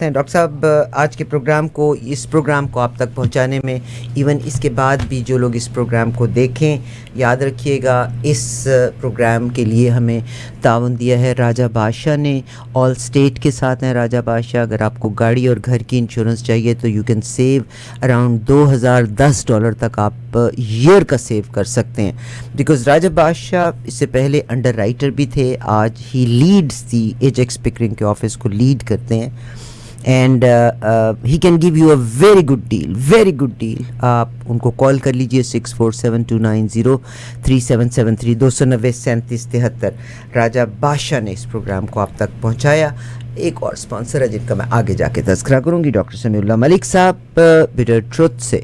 Doctor صاحب آج کے اس پروگرام کو آپ تک پہنچانے میں ایون اس کے بعد بھی جو لوگ اس پروگرام کو دیکھیں، یاد رکھیے گا اس پروگرام کے لیے ہمیں تعاون دیا ہے راجہ بادشاہ نے. آل اسٹیٹ کے ساتھ ہیں راجہ بادشاہ. اگر آپ کو گاڑی اور گھر کی انشورنس چاہیے تو یو کین سیو اراؤنڈ $2010 تک آپ ایئر کا سیو کر سکتے ہیں، بیکاز راجہ بادشاہ اس سے پہلے انڈر رائٹر بھی تھے. آج ہی لیڈس دی ایجیکس پکرنگ کے آفس کو لیڈ کرتے ہیں. And he can give you a very good deal. آپ ان کو کال کر لیجیے 6472903773 290-3773. راجہ بادشاہ نے اس پروگرام کو آپ تک پہنچایا. ایک اور اسپانسر ہے جن کا میں آگے جا کے تذکرہ کروں گی، ڈاکٹر سمیع اللہ ملک صاحب. بٹر ٹروتھ سے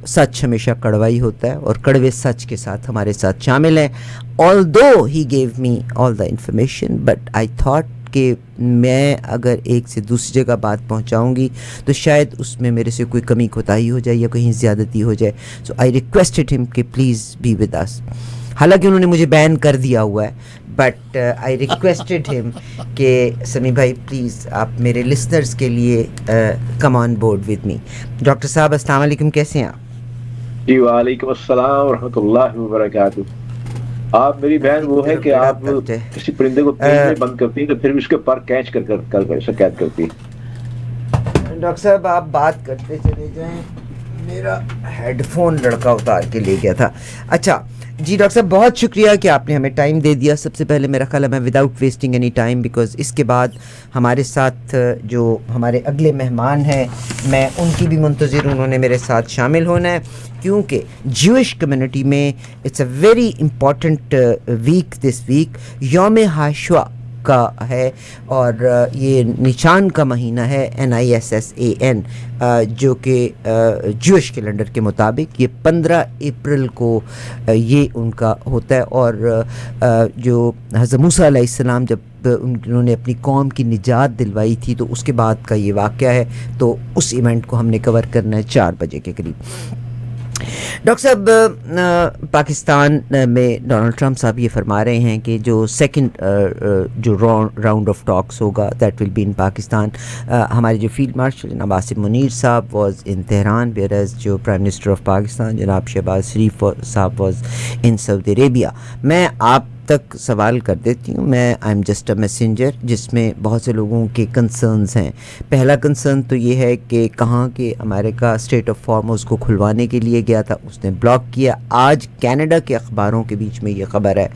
سچ ہمیشہ کڑوا ہی ہوتا ہے، اور کڑوے سچ کے ساتھ ہمارے ساتھ شامل ہیں. although he gave me all the information but I thought کہ میں اگر ایک سے دوسری جگہ بات پہنچاؤں گی تو شاید اس میں میرے سے کوئی کمی کوتاہی ہو جائے یا کہیں زیادتی ہو جائے. سو آئی ریکویسٹڈ ہم کہ پلیز بی ود اس. حالانکہ انہوں نے مجھے بین کر دیا ہوا ہے، بٹ آئی ریکویسٹڈ ہم کہ سمیع بھائی پلیز آپ میرے لسنرز کے لیے come on board with me. Doctor صاحب السلام علیکم، کیسے ہیں آپ؟ جی وعلیکم السلام ورحمۃ اللہ وبرکاتہ. آپ میری بہن وہ ہے کہ آپ کسی پرندے کو تیز میں بند کرتی ہیں تو پھر اس کے پر کینچ کر قید کرتی ہیں. ڈاکٹر صاحب آپ بات کرتے چلے جائیں، میرا ہیڈ فون لڑکا اتار کے لے گیا تھا. اچھا جی ڈاکٹر صاحب بہت شکریہ کہ آپ نے ہمیں ٹائم دے دیا. سب سے پہلے میرا خیال ہے میں without wasting any time, because اس کے بعد ہمارے ساتھ جو ہمارے اگلے مہمان ہیں میں ان کی بھی منتظر، انہوں نے میرے ساتھ شامل ہونا ہے، کیونکہ جوئش کمیونٹی میں it's a very important week. This week Yom Hashoah کا ہے، اور یہ نشان کا مہینہ ہے NISSAN، جو کہ جوئش کیلنڈر کے مطابق یہ 15 اپریل کو یہ ان کا ہوتا ہے. اور جو حضرت موسیٰ علیہ السلام جب انہوں نے اپنی قوم کی نجات دلوائی تھی تو اس کے بعد کا یہ واقعہ ہے. تو اس ایونٹ کو ہم نے کور کرنا ہے 4 بجے کے قریب. ڈاکٹر صاحب پاکستان میں ڈونلڈ ٹرمپ صاحب یہ فرما رہے ہیں کہ جو سیکنڈ جو راؤنڈ آف ٹاکس ہوگا that will be in Pakistan. ہمارے جو فیلڈ مارشل جناب Asif Munir Sahib was in Tehran, whereas جو پرائم منسٹر آف پاکستان جناب شہباز شریف صاحب واز ان سعودی عربیہ. میں آپ تک سوال کر دیتی ہوں، میں I am just a messenger, جس میں بہت سے لوگوں کے کنسرنز ہیں. پہلا کنسرن تو یہ ہے کہ کہاں کہ امریکہ اسٹیٹ آف ہارمز کو کھلوانے کے لیے گیا تھا، اس نے بلاک کیا. آج کینیڈا کے اخباروں کے بیچ میں یہ خبر ہے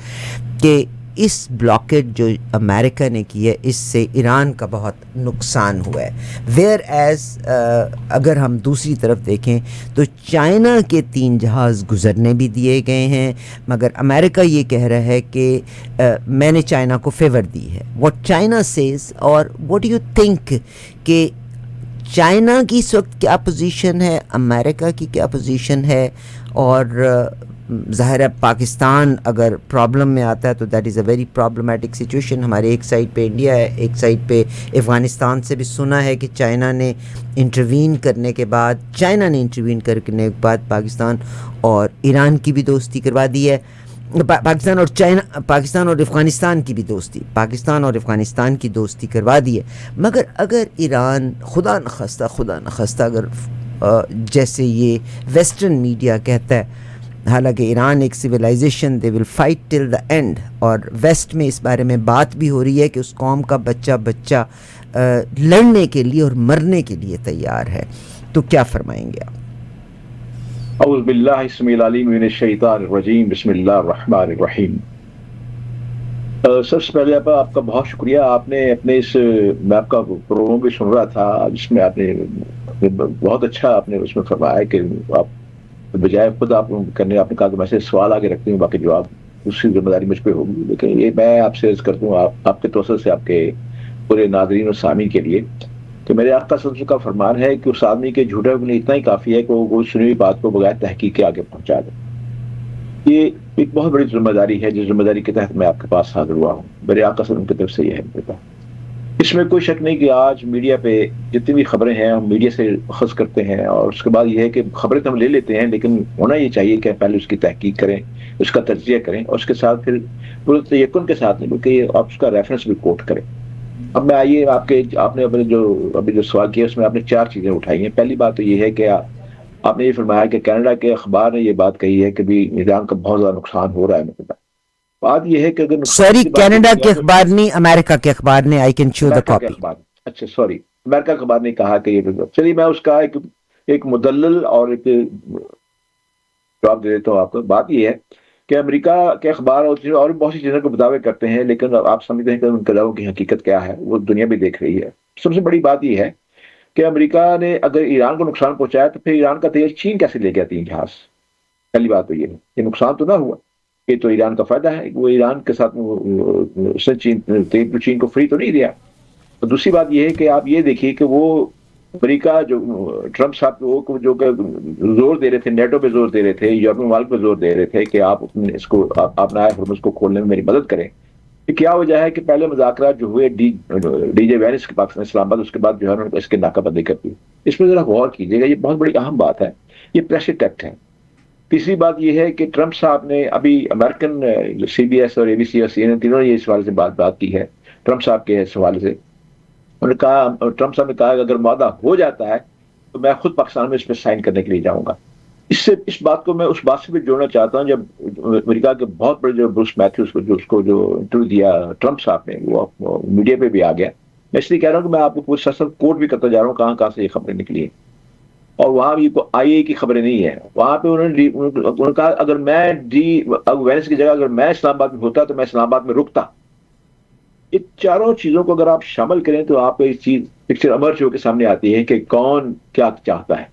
کہ اس بلاکیٹ جو امریکہ نے کی ہے اس سے ایران کا بہت نقصان ہوا ہے. ویئر ایز اگر ہم دوسری طرف دیکھیں تو چائنا کے 3 جہاز گزرنے بھی دیے گئے ہیں، مگر امریکہ یہ کہہ رہا ہے کہ میں نے چائنا کو فیور دی ہے. واٹ چائنا سیز، اور واٹ ڈو یو تھنک کہ چائنا کی اس وقت کیا پوزیشن ہے، امریکہ کی کیا پوزیشن ہے؟ اور ظاہر ہے پاکستان اگر پرابلم میں آتا ہے تو that is a very problematic situation. ہمارے ایک سائڈ پہ انڈیا ہے، ایک سائڈ پہ افغانستان سے بھی سنا ہے کہ چائنا نے انٹروین کرنے کے بعد پاکستان اور ایران کی بھی دوستی کروا دی ہے. پاکستان اور افغانستان کی بھی دوستی، پاکستان اور افغانستان کی دوستی کروا دی ہے. مگر اگر ایران خدا نخواستہ اگر جیسے یہ ویسٹرن میڈیا کہتا ہے، حالانکہ ایران ایک civilization they will fight till the end, اور ویسٹ میں اس بارے میں بات بھی ہو رہی ہے کہ اس قوم کا بچہ لڑنے کے لیے اور مرنے کے لیے تیار ہے. تو کیا فرمائیں گے آپ؟ اعوذ باللہ السمیع العلیم من الشیطان الرجیم، بسم اللہ الرحمن الرحیم. سب سے پہلے آپ کا بہت شکریہ. آپ نے اپنے میں آپ کا پروگرام بھی سن رہا تھا جس میں آپ نے بہت اچھا آپ نے اس میں فرمایا کہ آپ بجائے خود آپ کرنے آپ نے کہا کہ میں سے سوال آگے رکھتی ہوں، باقی جواب اس کی ذمہ داری مجھ پہ ہوگی. لیکن یہ میں آپ سے عرض کرتا ہوں آپ کے توسط سے آپ کے پورے ناظرین اور سامعین کے لیے کہ میرے آقا صلی اللہ علیہ وسلم کا فرمان ہے کہ اس آدمی کے جھوٹے ہونے اتنا ہی کافی ہے کہ وہ سنی ہوئی بات کو بغیر تحقیق کے آگے پہنچا دے. یہ ایک بہت بڑی ذمہ داری ہے، جس ذمہ داری کے تحت میں آپ کے پاس حاضر ہوا ہوں. میرے آقا صلی اللہ علیہ وسلم کی طرف سے یہ ہے میرے پاس. اس میں کوئی شک نہیں کہ آج میڈیا پہ جتنی بھی خبریں ہیں ہم میڈیا سے اخذ کرتے ہیں، اور اس کے بعد یہ ہے کہ خبریں تو ہم لے لیتے ہیں، لیکن ہونا یہ چاہیے کہ پہلے اس کی تحقیق کریں، اس کا تجزیہ کریں، اور اس کے ساتھ پھر پورے یقین کے ساتھ نہیں بلکہ آپ اس کا ریفرنس بھی کوٹ کریں. اب میں آئیے آپ نے ابھی جو سوال کیا اس میں آپ نے 4 چیزیں اٹھائی ہیں. پہلی بات تو یہ ہے کہ آپ نے یہ فرمایا کہ کینیڈا کے اخبار نے یہ بات کہی ہے کہ بھی ایران کا بہت زیادہ نقصان ہو رہا ہے. مطلب بات یہ ہے کہ اگر نقصان سوری، کی بات کینیڈا کی کے جائے تو اخبار نہیں، امریکہ کے اخبار نے. آئی کین شو دا امریکہ کے کاپی. اخبار، اچھا سوری، امریکہ کے اخبار نے کہا کہ یہ، چلیے میں اس کا ایک مدلل اور ایک جواب دے دیتا ہوں آپ کو. بات یہ ہے کہ امریکہ کے اخبار اور بہت سی چیزوں کو دعوے کرتے ہیں، لیکن آپ سمجھتے ہیں کہ ان کے دعووں کی حقیقت کیا ہے، وہ دنیا بھی دیکھ رہی ہے. سب سے بڑی بات یہ ہے کہ امریکہ نے اگر ایران کو نقصان پہنچایا تو پھر ایران کا تیل چین کیسے لے گیا 3 جہاز؟ پہلی بات تو یہ ہے، یہ نقصان تو نہ ہوا، یہ تو ایران کا فائدہ ہے. وہ ایران کے ساتھ اس نے تیل چین کو فری تو نہیں دیا. اور دوسری بات یہ ہے کہ آپ یہ دیکھیے کہ وہ امریکہ جو ٹرمپ صاحب وہ جو کہ زور دے رہے تھے، نیٹو پہ زور دے رہے تھے، یورپین ممالک پہ زور دے رہے تھے کہ آپ اس کو اپنا ہرمز کو کھولنے میں میری مدد کریں. یہ کیا وجہ ہے کہ پہلے مذاکرات جو ہوئے ڈی جے وینس کے پاکستان اسلام آباد، اس کے بعد جو ہے انہوں نے اس کی ناکہ بندی کر دی. اس میں ذرا غور کیجیے گا، یہ بہت بڑی اہم بات ہے، یہ پریشر ٹیکٹ ہے. تیسری بات یہ ہے کہ ٹرمپ صاحب نے ابھی امریکن سی بی ایس اور اے بی سی اور سی این این تینوں نے یہ اس حوالے سے بات کی ہے ٹرمپ صاحب کے حوالے سے. انہوں نے کہا، ٹرمپ صاحب نے کہا کہ اگر معاہدہ ہو جاتا ہے تو میں خود پاکستان میں اس پہ سائن کرنے کے لیے جاؤں گا. اس بات کو میں اس بات سے بھی جوڑنا چاہتا ہوں، جب امریکہ کے بہت بڑے جو بروس میتھیوز کو جو انٹرویو دیا ٹرمپ صاحب نے، وہ میڈیا پہ بھی آ گیا. میں اس لیے کہہ رہا ہوں کہ میں آپ کو پورا سر کوٹ بھی کرتا جا رہا ہوں کہاں سے یہ خبریں نکلی ہیں. اور وہاں بھی آئی اے کی خبریں نہیں ہیں. وہاں پہ انہوں نے کہا اگر میں وینس کی جگہ اگر میں اسلام آباد میں ہوتا تو میں اسلام آباد میں رکتا. یہ چاروں چیزوں کو اگر آپ شامل کریں تو آپ کو ایک چیز پکچر امرج ہو کے سامنے آتی ہے کہ کون کیا چاہتا ہے.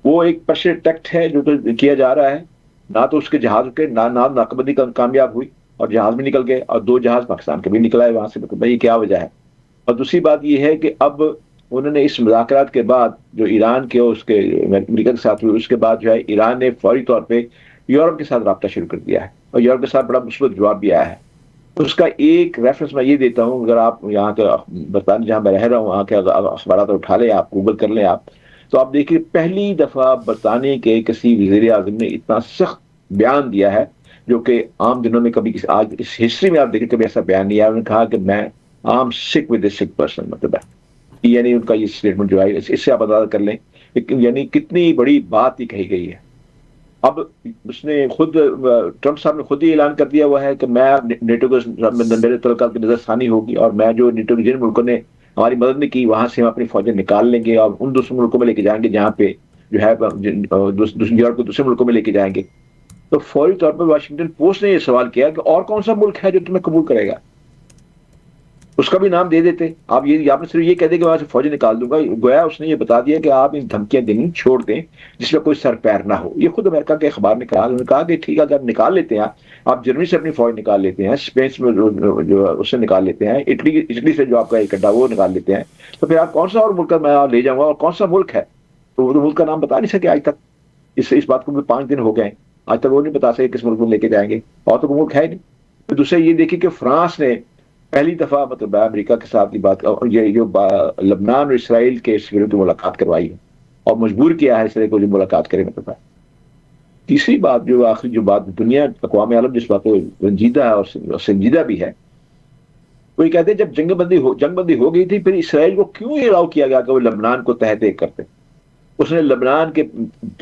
وہ ایک پریشر ٹیکٹ ہے جو کیا جا رہا ہے. نہ تو اس کے جہاز کے نہ ناکہ بندی کامیاب ہوئی اور جہاز بھی نکل گئے، اور 2 جہاز پاکستان کے بھی نکلا ہے وہاں سے. یہ کیا وجہ ہے؟ اور دوسری بات یہ ہے کہ اب انہوں نے اس مذاکرات کے بعد جو ایران کے اس کے امریکہ کے ساتھ ہوئے، اس کے بعد جو ہے ایران نے فوری طور پہ یورپ کے ساتھ رابطہ شروع کر دیا ہے، اور یورپ کے ساتھ بڑا مثبت جواب بھی آیا ہے. اس کا ایک ریفرنس میں یہ دیتا ہوں، اگر آپ یہاں کے برطانیہ جہاں میں رہ رہا ہوں وہاں کے اخبارات اٹھا لیں، آپ گوگل کر لیں آپ، تو آپ دیکھیے پہلی دفعہ برطانیہ کے کسی وزیر اعظم نے اتنا سخت بیان دیا ہے جو کہ عام دنوں میں کبھی آج اس ہسٹری میں آپ دیکھیں کبھی ایسا بیان نہیں آیا. انہوں نے کہا کہ میں آم سک ود اے سک پرسن. مطلب ہے یعنی ان کا یہ اسٹیٹمنٹ جو ہے اس سے آپ اندازہ کر لیں یعنی کتنی بڑی بات ہی کہی گئی ہے. اب اس نے خود ٹرمپ صاحب نے خود ہی اعلان کر دیا ہوا ہے کہ میں نیٹو کو میرے تعلقات کی نظر ثانی ہوگی، اور میں جو نیٹو کے جن ملکوں نے ہماری مدد نہیں کی وہاں سے ہم اپنی فوجیں نکال لیں گے اور ان دوسرے ملکوں میں لے کے جائیں گے جہاں پہ جو ہے یورپ کو دوسرے ملکوں میں لے کے جائیں گے. تو فوری طور پر واشنگٹن پوسٹ نے یہ سوال کیا کہ اور کون سا ملک ہے جو تمہیں قبول کرے گا؟ اس کا بھی نام دے دیتے آپ. آپ نے صرف یہ کہہ دیں کہ وہاں سے فوجیں نکال دوں گا. گویا اس نے یہ بتا دیا کہ آپ ان دھمکیاں دینی چھوڑ دیں جس میں کوئی سر پیر نہ ہو. یہ خود امریکہ کے اخبار نے کہا. انہوں نے کہا کہ ٹھیک ہے اگر نکال لیتے ہیں آپ جرمنی سے اپنی فوج نکال لیتے ہیں، اسپین سے جو اس سے نکال لیتے ہیں، اٹلی سے جو آپ کا ایک اڈا وہ نکال لیتے ہیں، تو پھر آپ کون سا اور ملک میں لے جاؤں گا اور کون سا ملک ہے؟ تو وہ ملک کا نام بتا نہیں سکے آج تک. اس بات کو بھی 5 دن ہو گئے آج تک وہ نہیں بتا سکے کس ملک میں لے کے جائیں گے، اور تو وہ ملک ہے نہیں. پھر دوسرے یہ دیکھیں کہ فرانس نے پہلی دفعہ مطلب امریکہ کے ساتھ یہ بات یہ جو لبنان اور اسرائیل کے سفیروں کی ملاقات کروائی ہے اور مجبور کیا ہے اس طرح کو جو ملاقات کرے. مطلب تیسری بات جو آخری جو بات دنیا اقوام عالم جس بات کو رنجیدہ ہے اور سنجیدہ بھی ہے، وہ یہ کہتے ہیں جب جنگ بندی ہو گئی تھی پھر اسرائیل کو کیوں یہ الاؤ کیا گیا کہ وہ لبنان کو تحت ایک کرتے؟ اس نے لبنان کے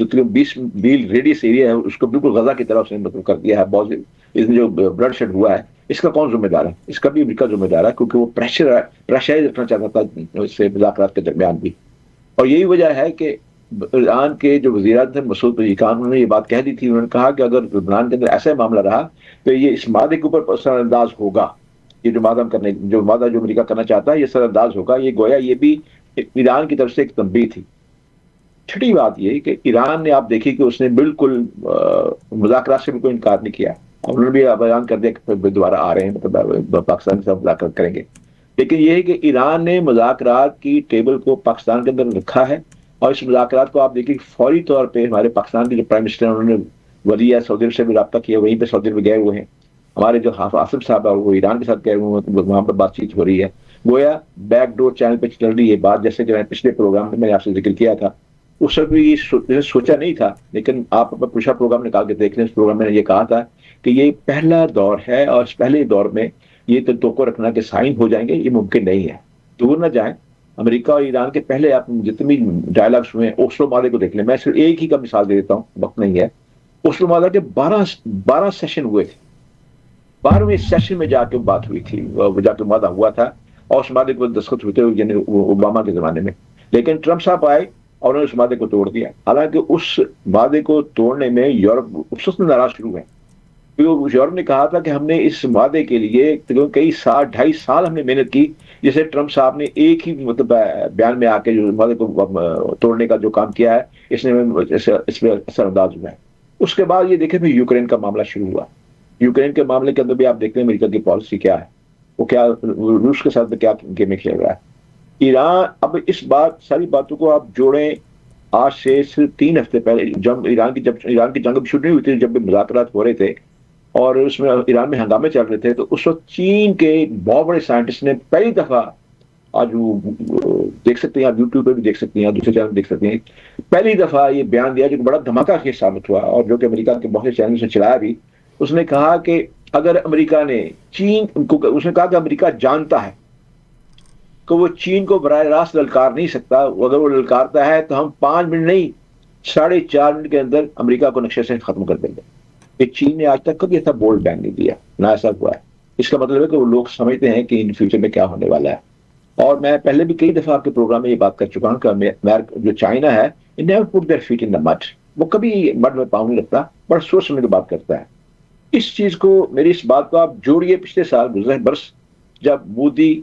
20 میل ریڈیس ایریا ہے اس کو بالکل غزہ کی طرح اس نے مطلب کر دیا ہے. بہت اس میں جو بلڈ شیڈ ہوا ہے اس کا کون ذمہ دار ہے؟ اس کا بھی امریکہ ذمہ دار ہے کیونکہ وہ پریشرائز رکھنا چاہتا تھا اس سے مذاکرات کے درمیان بھی. اور یہی وجہ ہے کہ ایران کے جو وزیر اعظم تھے مسعود پزیشکان، انہوں نے یہ بات کہہ دی تھی. انہوں نے کہا کہ اگر لبنان کے اندر ایسا معاملہ رہا تو یہ اس معاہدے کے اوپر سر انداز ہوگا. یہ جو معاہدہ جو امریکہ کرنا چاہتا ہے یہ سر انداز ہوگا. یہ گویا یہ بھی ایران کی طرف سے ایک تنبیہ تھی. چھٹی بات یہ کہ ایران نے آپ دیکھی کہ اس نے بالکل مذاکرات سے بھی کوئی انکار نہیں کیا. انہوں نے بھی بیان کر دیا کہ پھر دوبارہ آ رہے ہیں، مطلب پاکستان سے مذاکرات کریں گے. لیکن یہ ہے کہ ایران نے مذاکرات کی ٹیبل کو پاکستان کے اندر رکھا ہے، اور اس مذاکرات کو آپ دیکھیں فوری طور پہ ہمارے پاکستان کے جو پرائم منسٹر ہیں انہوں نے ولیہ سعودی سے بھی رابطہ کیا، وہیں پہ سعودی میں گئے ہوئے ہیں. ہمارے جو آصف صاحب ہے وہ ایران کے ساتھ گئے ہوئے ہیں، وہاں پہ بات چیت ہو رہی ہے. گویا بیک ڈور چینل پہ چل رہی ہے بات، جیسے کہ میں پچھلے پروگرام میں نے آپ سے ذکر کیا تھا. اس وقت بھی یہ سوچا نہیں تھا، لیکن آپ اپنا پروگرام نکال کے دیکھ لیں. اس پروگرام میں نے یہ کہا تھا کہ یہ پہلا دور ہے، اور اس پہلے دور میں یہ توقع رکھنا کہ سائن ہو جائیں گے، یہ ممکن نہیں ہے. دور نہ جائیں. امریکہ اور ایران کے پہلے آپ جتنے بھی ڈائلاگس ہوئے ہیں، اوسلو معاہدے کو دیکھ لیں. میں صرف ایک ہی کا مثال دے دیتا ہوں، وقت نہیں ہے. اوسلو معاہدے کے 12 سیشن ہوئے تھے. 12ویں سیشن میں جا کے بات ہوئی تھی، جا کے معاہدہ ہوا تھا، اور اس معاہدے کو دستخط ہوتے ہوئے یعنی اوباما کے زمانے میں. لیکن ٹرمپ صاحب آئے اور انہوں نے اس معاہدے کو توڑ دیا. حالانکہ اس معاہدے کو توڑنے میں یورپ اس وقت ناراض شروع ہوئے. یورپ نے کہا تھا کہ ہم نے اس معاہدے کے لیے کئی سال، 2.5 سال ہم نے محنت کی. جیسے ٹرمپ صاحب نے ایک ہی مطلب بیان میں آ کے جو معاہدے کو توڑنے کا جو کام کیا ہے، اس میں اثر انداز ہوا ہے. اس کے بعد یہ دیکھیں پھر یوکرین کا معاملہ شروع ہوا. یوکرین کے معاملے کے اندر بھی آپ دیکھتے ہیں امریکہ کی پالیسی کیا ہے، وہ کیا روس کے ساتھ کیا گیمیں کھیل رہا ہے. ایران اب اس ساری باتوں کو آپ جوڑیں. آج سے صرف 3 ہفتے پہلے جب ایران کی جنگ شروع نہیں ہوئی تھی، جب بھی مذاکرات ہو رہے تھے اور اس میں ایران میں ہنگامے چل رہے تھے، تو اس وقت چین کے بہت بڑے سائنٹسٹ نے پہلی دفعہ، آج وہ دیکھ سکتے ہیں، آپ یوٹیوب پہ بھی دیکھ سکتے ہیں، دوسرے چینل دیکھ سکتے ہیں، پہلی دفعہ یہ بیان دیا جو کہ بڑا دھماکہ خیز ثابت ہوا، اور جو کہ امریکہ کے بہت سے چینل سے چلایا بھی. اس نے کہا کہ اگر امریکہ نے چین کو، اس نے کہا کہ امریکہ جانتا ہے کہ وہ چین کو براہ راست للکار نہیں سکتا. اگر وہ للکارتا ہے تو ہم 5 منٹ نہیں، 4.5 منٹ کے اندر امریکہ کو نقشے سے ختم کر دیں گے. کہ چین نے آج تک کبھی ایسا بولڈ بیان نہیں دیا، نہ ایسا ہوا ہے. اس کا مطلب ہے کہ وہ لوگ سمجھتے ہیں کہ ان فیوچر میں کیا ہونے والا ہے. اور میں پہلے بھی کئی دفعہ آپ کے پروگرام میں یہ بات کر چکا ہوں کہ جو چائنا ہے، it never put their feet in the mud. وہ کبھی مڈ میں پاؤں نہیں رکھتا، بڑا سوچ سمجھ کے بات کرتا ہے. اس چیز کو، میری اس بات کو آپ جوڑیے پچھلے سال گزرے برس، جب مودی،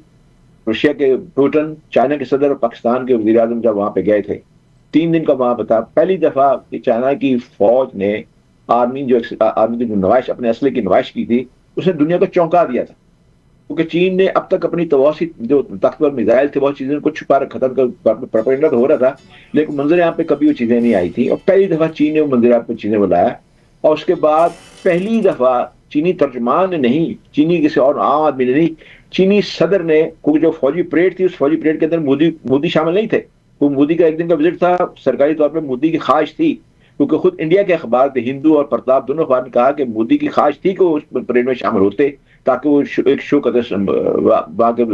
روشیا کے پوٹن، چائنا کے صدر اور پاکستان کے وزیر اعظم جب وہاں پہ گئے تھے، 3 دن کا وہاں پہ تھا. پہلی دفعہ چائنا کی فوج نے آرمی کی جو نمائش، اپنے اسلحے کی نمائش کی تھی، اس نے دنیا کو چونکا دیا تھا. کیونکہ چین نے اب تک اپنی توانائی، جو طاقتور میزائل تھے، بہت چیزوں کو چھپا رکھا تھا، پروپیگنڈا تو ہو رہا تھا، لیکن منظر عام پہ کبھی وہ چیزیں نہیں آئی تھی. اور پہلی دفعہ چین نے وہ منظر عام پہ چیزیں بلایا. اور اس کے بعد پہلی دفعہ چینی ترجمان نے نہیں، چینی کسی اور عام آدمی نے نہیں، چینی صدر نے، کیونکہ جو فوجی پریڈ تھی، اس فوجی پریڈ کے اندر مودی شامل نہیں تھے. وہ مودی کا ایک دن کا وزٹ تھا، سرکاری طور پہ مودی کی خواہش تھی، کیونکہ خود انڈیا کے اخبار تھے، ہندو اور پرتاپ دونوں اخبار نے کہا کہ مودی کی خواہش تھی کہ وہ اس پریڈ میں شامل ہوتے تاکہ وہ ایک شو کرتے، وہاں کے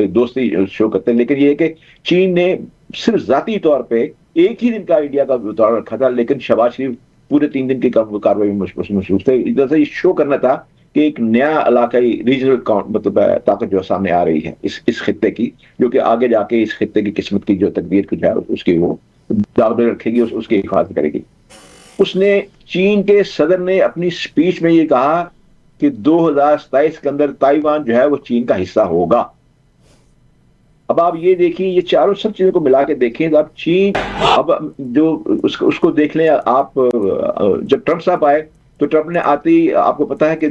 دوستی شو کرتے. لیکن یہ ہے کہ چین نے صرف ذاتی طور پہ ایک ہی دن کا انڈیا کا دورہ رکھا تھا، لیکن شہباز شریف پورے 3 دن کی کاروائی میں مصروف تھے. ادھر سے یہ شو کرنا تھا کہ ایک نیا علاقائی ریجنل مطلب طاقت جو سامنے آ رہی ہے اس خطے کی، جو کہ آگے جا کے اس خطے کی قسمت کی جو تقدیر کو جو ہے اس کی وہ داغ میں رکھے گی، اس کی حفاظت کرے گی. اس نے، چین کے صدر نے اپنی سپیچ میں یہ کہا کہ 2027 کے اندر تائیوان جو ہے وہ چین کا حصہ ہوگا. اب آپ یہ دیکھیں، یہ چاروں سب چیزوں کو ملا کے دیکھیں تو اب چین، اب جو اس کو دیکھ لیں آپ. جب ٹرمپ صاحب آئے تو ٹرمپ نے آتے ہی آپ کو پتا ہے کہ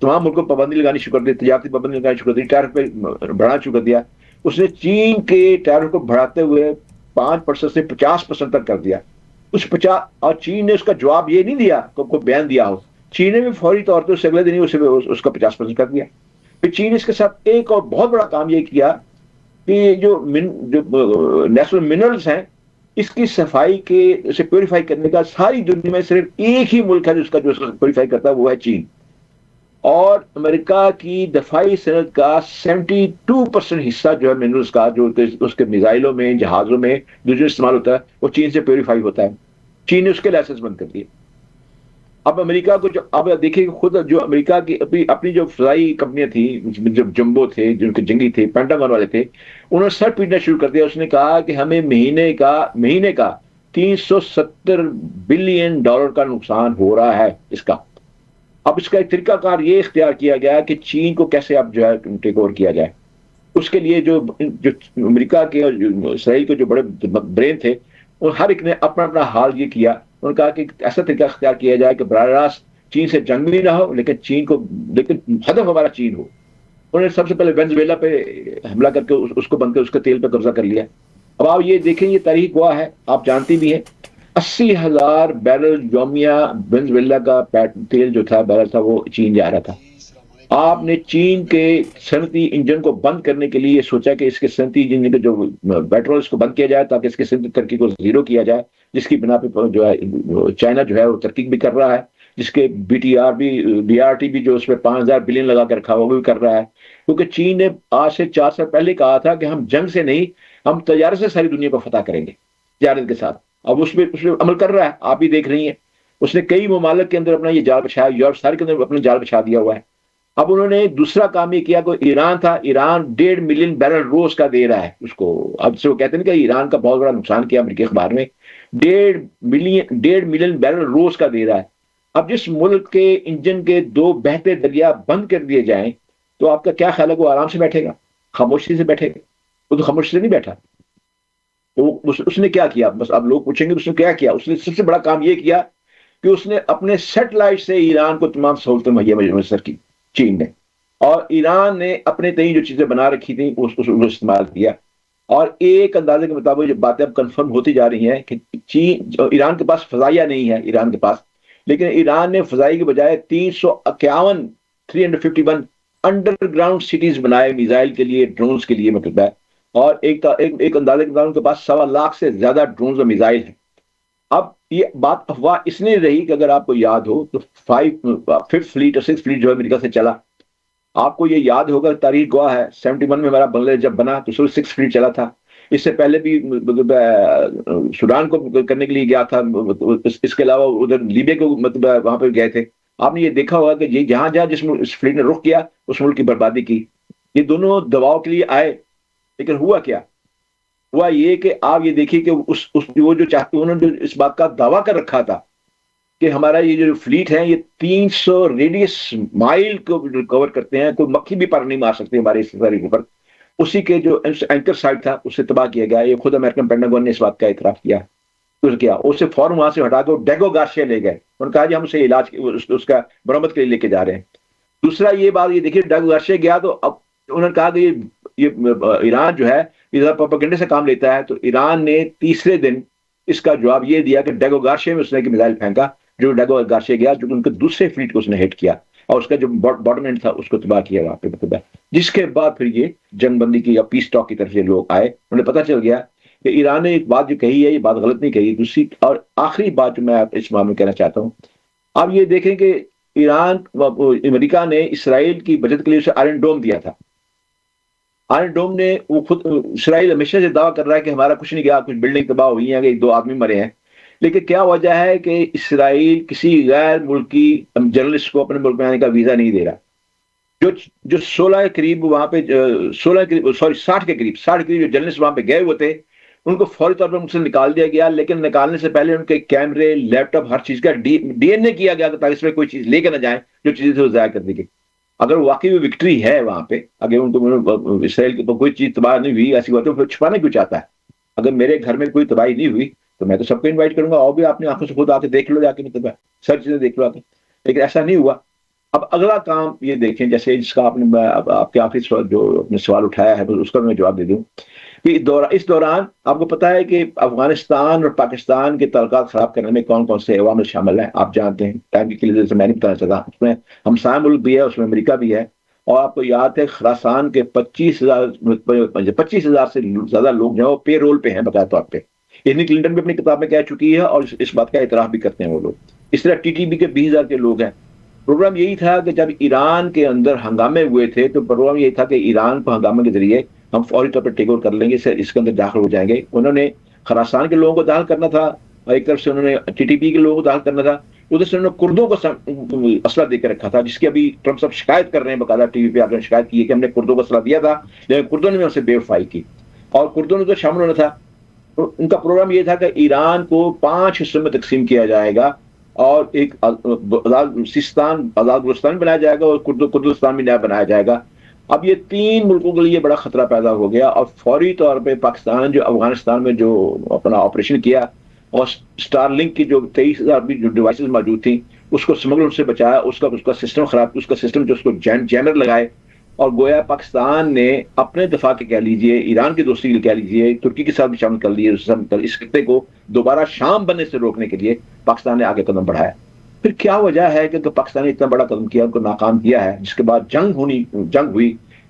تمام ملکوں پر پابندی لگانی شروع کر دی، تجارتی پابندی لگانی شروع کر دی، ٹیرف پہ بڑھانا شروع کر دیا. اس نے چین کے ٹیرف کو بڑھاتے ہوئے 5% سے 50% تک کر دیا. اس 50، اور چین نے اس کا جواب یہ نہیں دیا کہ کوئی بیان دیا ہو، چین نے بھی فوری طور پہ اس اگلے دن ہی اس کا 50% کر دیا. پھر چین اس کے ساتھ ایک اور بہت بڑا کام یہ کیا کہ جو نیشنل منرلز ہیں، اس کی صفائی کے، اسے پیوریفائی کرنے کا ساری دنیا میں صرف ایک ہی ملک ہے جو اس کا پیوریفائی کرتا ہے، وہ ہے چین. اور امریکہ کی دفاعی صنعت کا 72% حصہ جو ہے منرلز کا، جو اس کے میزائلوں میں، جہازوں میں جو استعمال ہوتا ہے، وہ چین سے پیوریفائی ہوتا ہے. چین نے اس کے لائسنس بند کر دیے. اب امریکہ کو اب دیکھیں خود جو امریکہ کی اپنی جو فضائی کمپنیاں تھیں، جو جمبو تھے، جن کے جنگی تھے، پینٹاگون والے تھے، انہوں نے سر پیٹنا شروع کر دیا. اس نے کہا کہ ہمیں مہینے کا $370 بلین کا نقصان ہو رہا ہے اس کا. اب اس کا ایک طریقہ کار یہ اختیار کیا گیا کہ چین کو کیسے اب جو ہے ٹیک اوور کیا جائے. اس کے لیے جو امریکہ کے اور اسرائیل کے جو بڑے برین تھے، اور ہر ایک نے اپنا اپنا حال یہ کیا. انہوں نے کہا کہ ایسا طریقہ اختیار کیا جائے کہ براہ راست چین سے جنگ بھی نہ ہو، لیکن ہدف ہمارا چین ہو. انہوں نے سب سے پہلے وینزویلا پہ حملہ کر کے اس کو بند کر، اس کے تیل پہ قبضہ کر لیا. اب آپ یہ دیکھیں، یہ تاریخ گواہ ہے، آپ جانتی بھی ہیں، 80,000 بیرل یومیہ وینزویلا کا تیل جو تھا، بیرل تھا، وہ چین جا رہا تھا. آپ نے چین کے صنعتی انجن کو بند کرنے کے لیے سوچا کہ اس کے صنعتی انجن کے جو پیٹرول، اس کو بند کیا جائے تاکہ اس کے صنعتی ترقی کو زیرو کیا جائے، جس کی بنا پہ جو ہے چائنا جو ہے وہ ترقی بھی کر رہا ہے. جس کے بی آر ٹی بھی جو اس میں 5,000 بلین لگا کے رکھا ہوا وہ بھی کر رہا ہے، کیونکہ چین نے آج سے 4 سال پہلے کہا تھا کہ ہم جنگ سے نہیں، ہم تجارت سے ساری دنیا کو فتح کریں گے، تجارت کے ساتھ. اب اس پہ عمل کر رہا ہے، آپ بھی دیکھ رہی ہیں. اس نے کئی ممالک کے اندر اپنا یہ جال بچھایا، یورپ سارے کے اندر اپنا جال بچھا دیا ہوا ہے. اب انہوں نے دوسرا کام یہ کیا کہ ایران تھا، ایران 1.5 ملین بیرل روز کا دے رہا ہے اس کو. اب سے وہ کہتے ہیں کہ ایران کا بہت بڑا نقصان کیا امریکی اخبار میں، 1.5 ملین بیرل روز کا دے رہا ہے. اب جس ملک کے انجن کے 2 بہتے دریا بند کر دیے جائیں تو آپ کا کیا خیال ہے؟ وہ آرام سے بیٹھے گا، خاموشی سے بیٹھے گا؟ وہ تو خاموشی سے نہیں بیٹھا. اس نے کیا کیا؟ بس اب لوگ پوچھیں گے اس نے کیا کیا. اس نے سب سے بڑا کام یہ کیا کہ اس نے اپنے سیٹلائٹ سے ایران کو تمام سہولتیں مہیا میسر کی، چین نے. اور ایران نے اپنے تئیں جو چیزیں بنا رکھی تھیں اس کو استعمال کیا. اور ایک اندازے کے مطابق جو باتیں اب کنفرم ہوتی جا رہی ہیں کہ ایران کے پاس فضائیہ نہیں ہے ایران کے پاس، لیکن ایران نے فضائی کے بجائے 351 انڈر گراؤنڈ سٹیز بنائے میزائل کے لیے، ڈرونز کے لیے مطلب ہے. اور ایک اندازے کے مطابق ان کے پاس 1.25 سے زیادہ ڈرونز اور میزائل ہیں. اب یہ بات افواہ اس لیے رہی کہ اگر آپ کو یاد ہو تو 5th فلیٹ اور 6th فلیٹ جو امریکہ سے چلا، آپ کو یہ یاد ہوگا، تاریخ گواہ ہے 71 میں ہمارا بنگلہ دیش جب بنا تو 6th فلیٹ چلا تھا. اس سے پہلے بھی سوڈان کو کرنے کے لیے گیا تھا، اس کے علاوہ ادھر لیبیا کو مطلب وہاں پہ گئے تھے. آپ نے یہ دیکھا ہوگا کہ یہ جہاں جہاں جس اس فلیٹ نے رخ کیا اس ملک کی بربادی کی. یہ دونوں دباؤ کے لیے آئے، لیکن ہوا کیا؟ ہوا یہ کہ آپ یہ دیکھیے کہ وہ جو چاہتے انہوں نے اس بات کا دعویٰ کر رکھا تھا کہ ہمارا یہ جو فلیٹ ہے یہ 300 ریڈیس مائل کو کور کرتے ہیں، کوئی مکھی بھی پر نہیں مار سکتے ہمارے اس طریقے پر. اسی کے جو اینکر سائٹ تھا اسے تباہ کیا گیا. یہ خود امریکن پینٹاگون نے اس بات کا اعتراف کیا. اسے فوراً وہاں سے ہٹا کے ڈیگو گارشیا لے گئے. انہوں نے کہا جی ہم اسے علاج اس کا مرمت کے لیے لے کے جا رہے ہیں. دوسرا یہ بات یہ دیکھیے، ڈیگو گارشیا گیا تو اب انہوں نے کہا کہ یہ ایران جو ہے پروپیگنڈے سے کام لیتا ہے. تو ایران نے تیسرے دن اس کا جواب یہ دیا کہ ڈیگو گارشیا میں اس نے ایک میزائل پھینکا، جو ڈیگو گارشیا گیا جو ان کے دوسرے فلیٹ کو اس نے ہٹ کیا اور اس کا جو باٹم اینڈ تھا اس کو تباہ کیا وہاں پہ مطلب ہے. جس کے بعد پھر یہ جنگ بندی کی یا پیس ٹاک کی طرف یہ لوگ آئے. انہیں پتہ چل گیا کہ ایران نے ایک بات جو کہی ہے یہ بات غلط نہیں کہی. دوسری اور آخری بات جو میں اس معاملے میں کہنا چاہتا ہوں، آپ یہ دیکھیں کہ امریکہ نے اسرائیل کی بچت کے لیے اسے آئرن ڈوم دیا تھا. آئرن ڈوم نے وہ خود اسرائیل ہمیشہ سے دعویٰ کر رہا ہے کہ ہمارا کچھ نہیں گیا، کچھ بلڈنگ تباہ ہوئی ہیں کہ 2 آدمی مرے ہیں. لیکن کیا وجہ ہے کہ اسرائیل کسی غیر ملکی جرنلسٹ کو اپنے ملک میں آنے کا ویزا نہیں دے رہا. جو 16 کے قریب وہاں پہ 60 کے قریب جو جرنلسٹ وہاں پہ گئے ہوئے تھے ان کو فوری طور پر مجھ سے نکال دیا گیا. لیکن نکالنے سے پہلے ان کے کیمرے، لیپ ٹاپ، ہر چیز کا ڈی این اے کیا گیا تاکہ اس میں کوئی چیز لے کے نہ جائیں جو چیزیں تھے وہ ضائع کر دی گئی. اگر واقعی وہ وکٹری ہے وہاں پہ، اگر ان کو اسرائیل کی کوئی چیز تباہ نہیں ہوئی، ایسی بات ہے، چھپانا کیوں چاہتا ہے؟ اگر میرے گھر میں کوئی تباہی نہیں ہوئی تو میں تو سب کو انوائٹ کروں گا، اور بھی اپنی آنکھوں سے خود آ کے دیکھ لو جا کے، مطلب ساری چیزیں دیکھ لو آ کے. لیکن ایسا نہیں ہوا. اب اگلا کام یہ دیکھیں، جیسے جس کا آپ نے آپ کے آخری جو اپنے سوال اٹھایا ہے اس کا میں جواب دے دوں کہ اس دوران آپ کو پتا ہے کہ افغانستان اور پاکستان کے تعلقات خراب کرنے میں کون کون سے عوامل شامل ہیں آپ جانتے ہیں. ٹائم کی وجہ سے میں نہیں بتانا چاہتا. اس میں ہمسایہ ملک بھی ہے، اس میں امریکہ بھی ہے. اور آپ کو یاد ہے خراسان کے 25,000 سے زیادہ لوگ جو ہیں وہ پے رول پہ ہیں باقاعدہ طور پہ. ہلری کلنٹن بھی اپنی کتاب میں کہہ چکی ہے اور اس بات کا اعتراف بھی کرتے ہیں وہ لوگ. اس طرح TTP کے 20,000 کے لوگ ہیں. پروگرام یہی تھا کہ جب ایران کے اندر ہنگامے ہوئے تھے تو پروگرام یہی تھا کہ ایران کو ہنگامے کے ذریعے ہم فوری طور پر ٹیک اوور کر لیں گے، اس کے اندر داخل ہو جائیں گے. انہوں نے خراسان کے لوگوں کو داخل کرنا تھا اور ایک طرف سے انہوں نے TTP کے لوگوں کو داخل کرنا تھا. ادھر سے انہوں نے کردوں کو اسلحہ دے کے رکھا تھا، جس کی ابھی ٹرمپ صاحب شکایت کر رہے ہیں، باقاعدہ ٹی وی پہ آ کر شکایت کی ہے کہ ہم نے کردوں کو اسلحہ دیا تھا لیکن کردوں نے اسے بے وفائی کی اور کردوں نے تو شامل ہونا تھا. ان کا پروگرام یہ تھا کہ ایران کو 5 حصوں میں تقسیم کیا جائے گا اور ایک آزاد سیستان، آزاد بلوچستان بنایا جائے گا اور کردستان بھی نیا بنایا جائے گا. اب یہ 3 ملکوں کے لیے بڑا خطرہ پیدا ہو گیا اور فوری طور پہ پاکستان جو افغانستان میں جو اپنا آپریشن کیا اور اسٹار لنک کی جو 23,000 بھی جو ڈیوائسز موجود تھیں اس کو سمگلر سے بچایا. اس کا سسٹم خراب، اس کا سسٹم جو اس کو جیمر لگائے اور گویا پاکستان نے اپنے دفاع کے کہہ لیجئے، ایران کی دوستی کہہ لیجئے، ترکی کے ساتھ بھی شامل کر لیے. اس خطے کو دوبارہ شام بننے سے روکنے کے لیے پاکستان نے آگے قدم بڑھایا. پھر کیا وجہ ہے کہ پاکستان نے اتنا بڑا قدم کیا، ان کو ناکام کیا ہے، جس کے بعد جنگ ہوئی.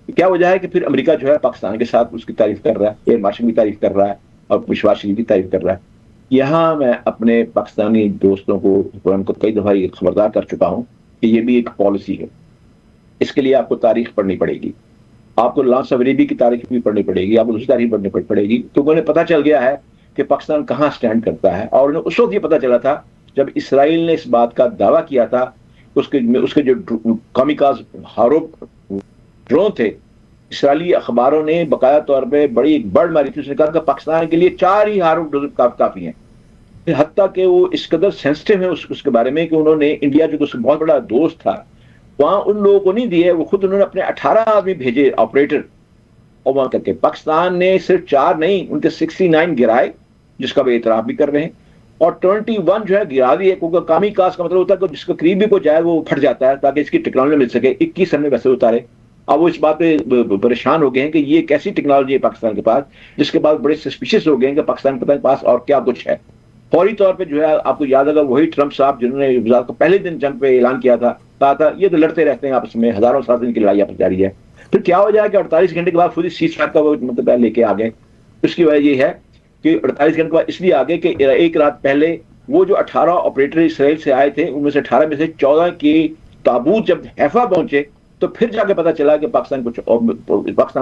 کیا وجہ ہے کہ پھر امریکہ جو ہے پاکستان کے ساتھ اس کی تعریف کر رہا ہے، ایئر مارشل کی تعریف کر رہا ہے اور شہباز شریف کی تعریف کر رہا ہے. یہاں میں اپنے پاکستانی دوستوں کو کئی دفعہ یہ خبردار کر چکا ہوں کہ یہ بھی ایک پالیسی ہے. اس کے لیے آپ کو تاریخ پڑھنی پڑے گی, آپ کو لانس ابریبی کی تاریخ بھی پڑھنی پڑے گی, آپ کو دوسری تاریخ پڑھنی پڑے گی, کیونکہ انہیں پتہ چل گیا ہے کہ پاکستان کہاں سٹینڈ کرتا ہے. اور انہیں اس وقت یہ پتہ چلا تھا جب اسرائیل نے اس بات کا دعویٰ کیا تھا, اس کے جو کامیکاز ہاروپ ڈرون تھے, اسرائیلی اخباروں نے باقاعدہ طور پہ بڑی ایک برڈ ماری تھی. اس نے کہا کہ پاکستان کے لیے 4 ہی ہاروپ ڈرون کافی ہیں. حتیٰ کہ وہ اس قدر سینسٹیو ہے اس کے بارے میں کہ انہوں نے انڈیا جو اس کا بہت بڑا دوست تھا وہاں ان لوگوں کو نہیں دیے, وہ خود انہوں نے اپنے 18 آدمی بھیجے آپریٹر, اور وہاں کر کے پاکستان نے صرف 4 نہیں ان کے 69 گرائے, جس کا وہ اعتراف بھی کر رہے ہیں, اور 21 جو ہے گرا دی ہے, کیونکہ کامی کاز کا مطلب ہوتا ہے کہ جس کا قریب بھی کو جائے وہ پھٹ جاتا ہے تاکہ اس کی ٹیکنالوجی مل سکے. 21 ہم نے ویسے اتارے. اب وہ اس بات پہ پریشان ہو گئے ہیں کہ یہ کیسی ٹیکنالوجی ہے پاکستان کے پاس, جس کے بعد بڑے سسپیشس ہو گئے ہیں کہ پاکستان کے پاس اور کیا کچھ ہے. فوری طور پہ جو ہے آپ کو یاد ہوگا وہی ٹرمپ صاحب جنہوں نے وزارت کو پہلے دن جنگ پہ اعلان کیا تھا, کہا تھا یہ تو لڑتے رہتے ہیں آپس میں, ہزاروں سال دن کی لڑائی آپس جاری ہے. پھر کیا ہو جائے کہ 48 گھنٹے کے بعد خود ہی سیز فائر کا وہ مطلب لے کے آ گئے. اس کی وجہ یہ ہے کہ 48 گھنٹے کے بعد اس لیے آگے کہ ایک رات پہلے وہ جو 18 آپریٹر اسرائیل سے آئے تھے ان میں سے 18 میں سے 14 کے تابوت جب حیفا پہنچے تو پھر جا کے پتا چلا کہ پاکستان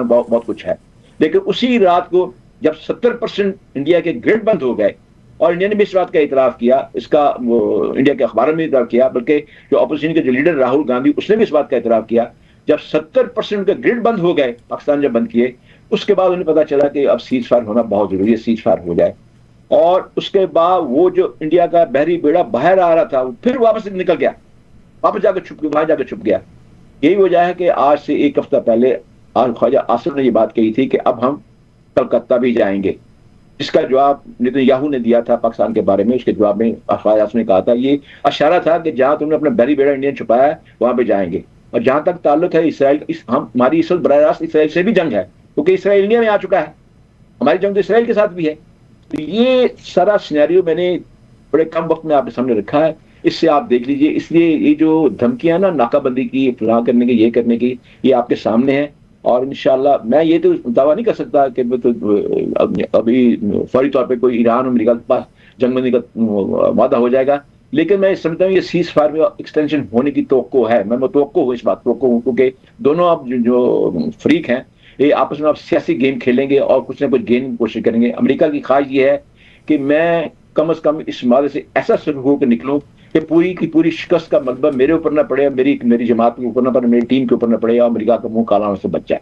بہت کچھ ہے. لیکن اسی رات کو جب 70% انڈیا کے گرڈ بند ہو گئے, اور انڈیا نے بھی اس بات کا اعتراف کیا, اس کا انڈیا کے اخباروں میں اعتراف کیا, بلکہ جو اپوزیشن کے جو لیڈر راہل گاندھی اس نے بھی اس بات کا اعتراف کیا, جب 70% کے گرڈ بند ہو گئے پاکستان جب بند کیے, اس کے بعد انہیں پتا چلا کہ اب سیز فائر ہونا بہت ضروری ہے, سیز فائر ہو جائے. اور اس کے بعد وہ جو انڈیا کا بحری بیڑا باہر آ رہا تھا وہ پھر واپس نکل گیا, واپس جا کے چھپ گیا, وہاں جا کے چھپ گیا. یہی وجہ ہے کہ آج سے 1 ہفتہ پہلے خواجہ آصف نے یہ بات کہی تھی کہ اب ہم کلکتہ بھی جائیں گے, جس کا جواب نیتن یاہو نے دیا تھا پاکستان کے بارے میں. اس کے جواب میں خواجہ آصف نے کہا تھا, یہ اشارہ تھا کہ جہاں تم نے اپنا بحری بیڑا انڈیا چھپایا ہے وہاں پہ جائیں گے. اور جہاں تک تعلق ہے اسرائیل, ہماری اس وقت براہ راست اسرائیل سے بھی جنگ ہے, کیونکہ اسرائیل انڈیا میں آ چکا ہے, ہماری جنگ تو اسرائیل کے ساتھ بھی ہے. تو یہ سارا سینیریو میں نے بڑے کم وقت میں آپ کے سامنے رکھا ہے, اس سے آپ دیکھ لیجئے. اس لیے یہ جو دھمکیاں نا ناکہ بندی کی, فلاں کرنے کی, یہ کرنے کی, یہ آپ کے سامنے ہیں. اور انشاءاللہ میں یہ تو دعویٰ نہیں کر سکتا کہ ابھی فوری طور پہ کوئی ایران اور امریکہ کے پاس جنگ بندی کا وعدہ ہو جائے گا, لیکن میں سمجھتا ہوں یہ سیز فائر میں ایکسٹینشن ہونے کی توقع ہے. میں متوقع ہوں اس بات توقع ہوں, کیونکہ دونوں اب جو فریق ہیں یہ آپس میں اب سیاسی گیم کھیلیں گے اور کچھ نہ کچھ گین کی کوشش کریں گے. امریکہ کی خواہش یہ ہے کہ میں کم از کم اس معاہدے سے ایسا سلوک ہو کے نکلوں کہ پوری کی پوری شکست کا مطلب میرے اوپر نہ پڑے, میری جماعت کے اوپر نہ پڑے, میری ٹیم کے اوپر نہ پڑے, اور امریکہ کا منہ کالا ہونے سے بچ جائے.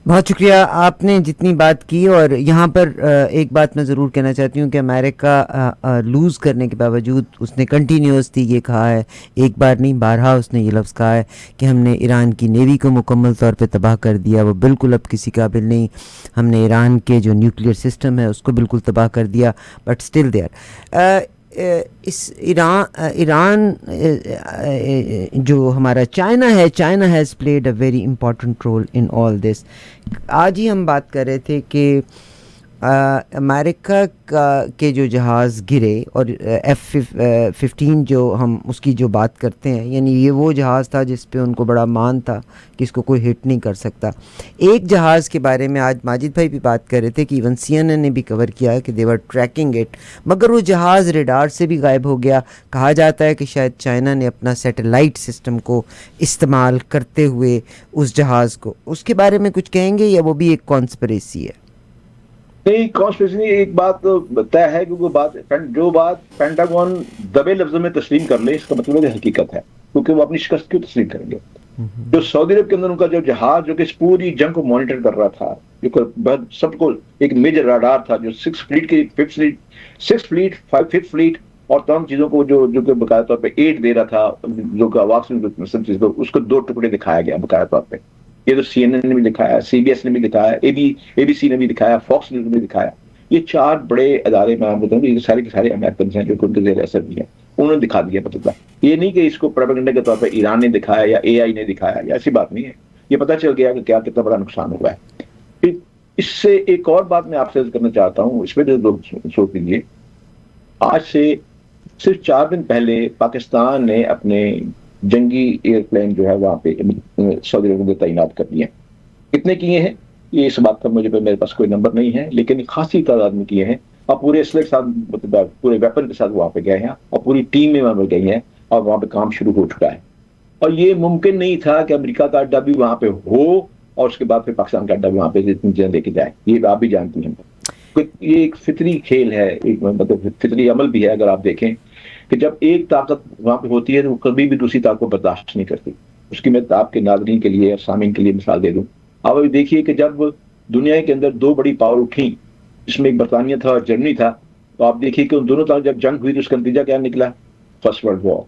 بہت شکریہ آپ نے جتنی بات کی. اور یہاں پر ایک بات میں ضرور کہنا چاہتی ہوں کہ امریکہ لوز کرنے کے باوجود اس نے کنٹینیوسلی یہ کہا ہے, ایک بار نہیں بارہا اس نے یہ لفظ کہا ہے کہ ہم نے ایران کی نیوی کو مکمل طور پہ تباہ کر دیا, وہ بالکل اب کسی قابل نہیں. ہم نے ایران کے جو نیوکلیئر سسٹم ہے اس کو بالکل تباہ کر دیا, but still there is Iran جو ہمارا چائنا ہے, China has played a very important role in all this. آج ہی ہم بات کر رہے تھے کہ امریکہ کے جو جہاز گرے اور F-15 جو ہم اس کی جو بات کرتے ہیں, یعنی یہ وہ جہاز تھا جس پہ ان کو بڑا مان تھا کہ اس کو کوئی ہٹ نہیں کر سکتا. ایک جہاز کے بارے میں آج ماجد بھائی بھی بات کر رہے تھے کہ ایون CNN نے بھی کور کیا کہ دے ور ٹریکنگ اٹ, مگر وہ جہاز ریڈار سے بھی غائب ہو گیا. کہا جاتا ہے کہ شاید چائنا نے اپنا سیٹلائٹ سسٹم کو استعمال کرتے ہوئے اس جہاز کو, اس کے بارے میں کچھ کہیں گے یا وہ بھی ایک کانسپریسی ہے؟ نہیں, کانسپریسی نہیں, ایک بات طے ہے کہ جو بات پینٹاگون دبے لفظوں میں تسلیم کر لے اس کا مطلب ہے حقیقت ہے, کیونکہ وہ اپنی شکست کیوں تسلیم کریں گے. جو سعودی عرب کے اندر ان کا جو جہاز جو کہ اس پوری جنگ کو مانیٹر کر رہا تھا, جو سب کو ایک میجر راڈار تھا, جو 6 فلیٹ کی 5th فلیٹ اور تمام چیزوں کو جو کہ باقاعدہ طور پہ ایڈ دے رہا تھا, جو کہ آواز میں سب چیز کو, اس کو 2 ٹکڑے دکھایا گیا باقاعدہ طور پہ. یہ تو CNN نے بھی دکھایا, CBS نے بھی دکھایا, ABC نے بھی دکھایا, فاکس نیوز نے بھی دکھایا. یہ 4 بڑے ادارے میں آپ بتاؤں یہ سارے کے سارے امریکنز ہیں جو کہ ان کے زیر اثر بھی ہیں, انہوں نے دکھا دیا پتہ. یہ نہیں کہ اس کو پروپیگنڈا کے طور پہ ایران نے دکھایا یا AI نے دکھایا, یا ایسی بات نہیں ہے. یہ پتہ چل گیا کہ کتنا بڑا نقصان ہوا ہے. پھر اس سے ایک اور بات میں آپ سے کرنا چاہتا ہوں, اس پہ لوگ سوچ لیجیے. آج سے صرف 4 دن پہلے پاکستان نے اپنے جنگی ایئر پلین جو ہے وہاں پہ سعودی عرب میں تعینات کر دیے ہیں. کتنے کیے ہیں یہ اس بات کا میرے پاس کوئی نمبر نہیں ہے, لیکن خاصی تعداد میں کیے ہیں. اور پورے اسلحے کے ساتھ مطلب پورے ویپن کے ساتھ وہاں پہ گئے ہیں اور پوری ٹیم میں وہاں پہ گئی ہیں اور وہاں پہ کام شروع ہو چکا ہے. اور یہ ممکن نہیں تھا کہ امریکہ کا اڈا بھی وہاں پہ ہو اور اس کے بعد پھر پاکستان کا اڈا بھی وہاں پہ اتنی چیزیں لے کے جائے. یہ آپ بھی جانتی ہیں یہ ایک فطری کھیل ہے, ایک مطلب فطری عمل بھی ہے. اگر آپ دیکھیں کہ جب ایک طاقت وہاں پہ ہوتی ہے تو وہ کبھی بھی دوسری طاقت کو برداشت نہیں کرتی. اس کی میں آپ کے ناظرین کے لیے اور سامعین کے لیے مثال دے دوں. آپ ابھی دیکھیے کہ جب دنیا کے اندر دو بڑی پاور اٹھیں, جس میں ایک برطانیہ تھا اور جرمنی تھا, تو آپ دیکھیے کہ ان دونوں طرف جب جنگ ہوئی تو اس کا نتیجہ کیا نکلا؟ First world war.